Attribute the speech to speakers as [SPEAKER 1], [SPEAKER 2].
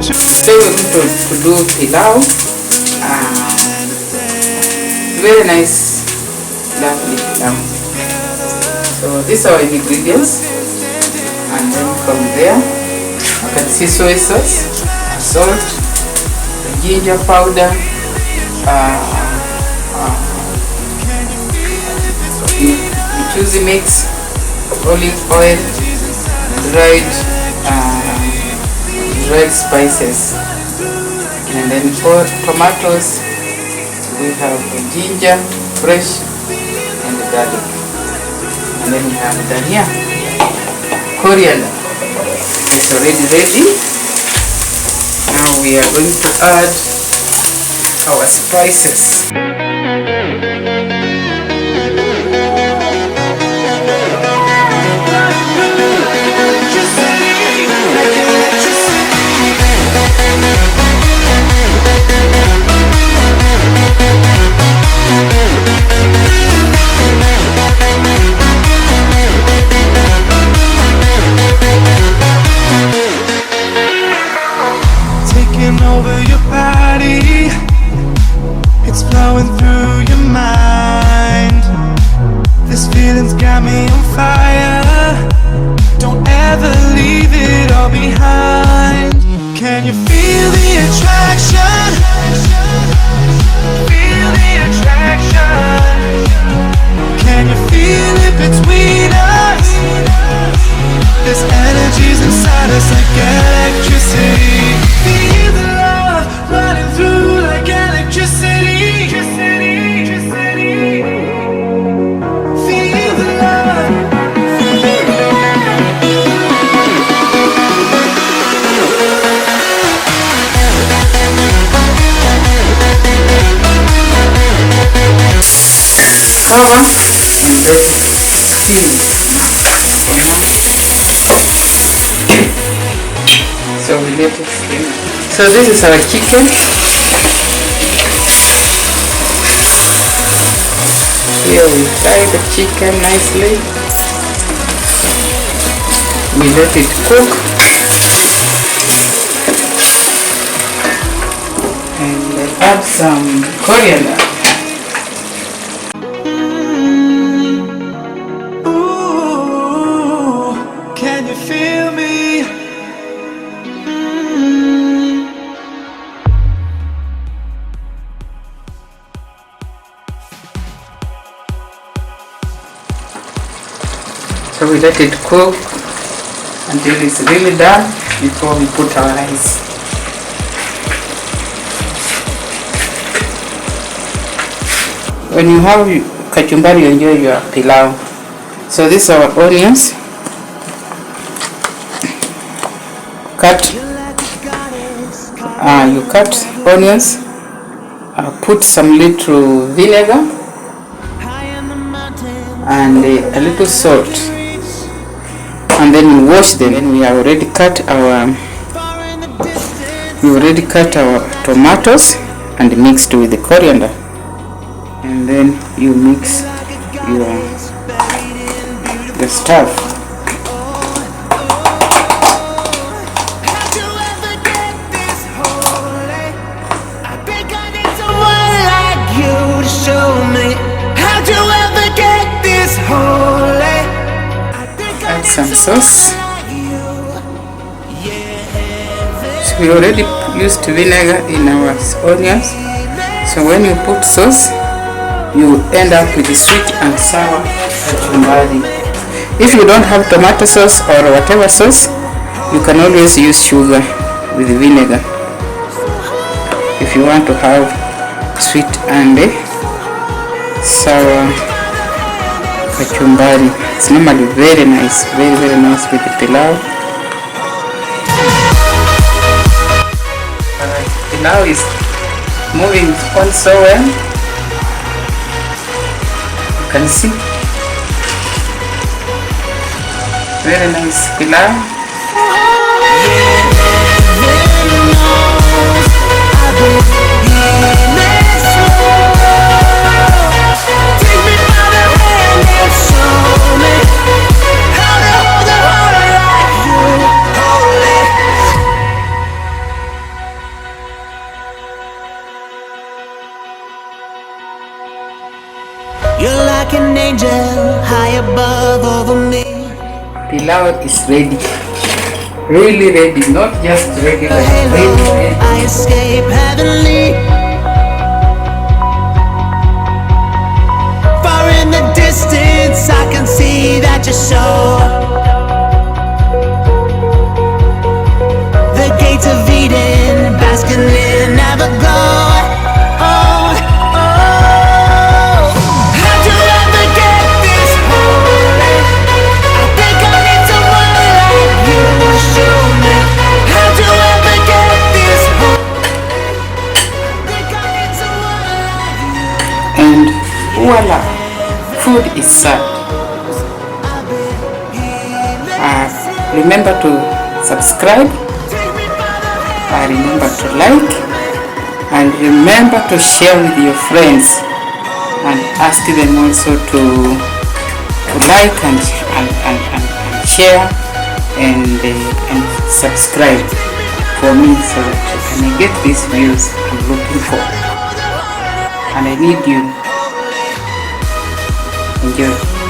[SPEAKER 1] So we're going to do pilau. Very nice, lovely pilau. So these are our ingredients, and then from there you can see soy sauce, salt, ginger powder, choosy mix, olive oil, dried spices, and then for tomatoes we have ginger, fresh, and garlic, and then we have Dhania, Corriander. It's already ready. Now we are going to add our spices.
[SPEAKER 2] Over your body, it's flowing through your mind. This feeling's got me on fire. Don't ever leave it all behind. Can you feel the attraction? Feel the attraction. Can you feel it between us? This energy's inside us like electricity. Feel the love running through like electricity. Feel the love.
[SPEAKER 1] Cover and then steam. So we let it steam. So this is our chicken. Here we fry the chicken nicely. We let it cook. And then add some coriander.
[SPEAKER 2] Can you feel me?
[SPEAKER 1] So we let it cook until it's really done before we put our rice. When you have kachumbari, you enjoy your pilau. So these are our onions. You cut onions, put some little vinegar and a little salt, and then you wash them. And we have already cut our tomatoes and mixed with the coriander, and then you mix the stuff. Add some sauce. So we already used vinegar in our onions. So when you put sauce, you end up with sweet and sour kachumbari. If you don't have tomato sauce or whatever sauce, you can always use sugar with vinegar if you want to have sweet and sour kachumbari. It's normally very nice, very nice with the pilau. Pilau is moving on so well. You can see, very nice pilau.
[SPEAKER 2] angel high above over me.
[SPEAKER 1] Pilau is ready. Really ready, not just regular,
[SPEAKER 2] Halo,
[SPEAKER 1] really ready.
[SPEAKER 2] I escape heavenly. Far in the distance, I can see that you're sure. The gates of Eden, basking in Everglow. Oh, oh. How'd you ever get this holy? I think I need someone like you to show me. How'd you ever get this holy? I think I need someone like you.
[SPEAKER 1] And voila, food is served. Remember to subscribe, remember to like, and remember to share with your friends, and ask them also to like and share and subscribe for me, so that I may get these views I'm looking for, and I need you. Enjoy.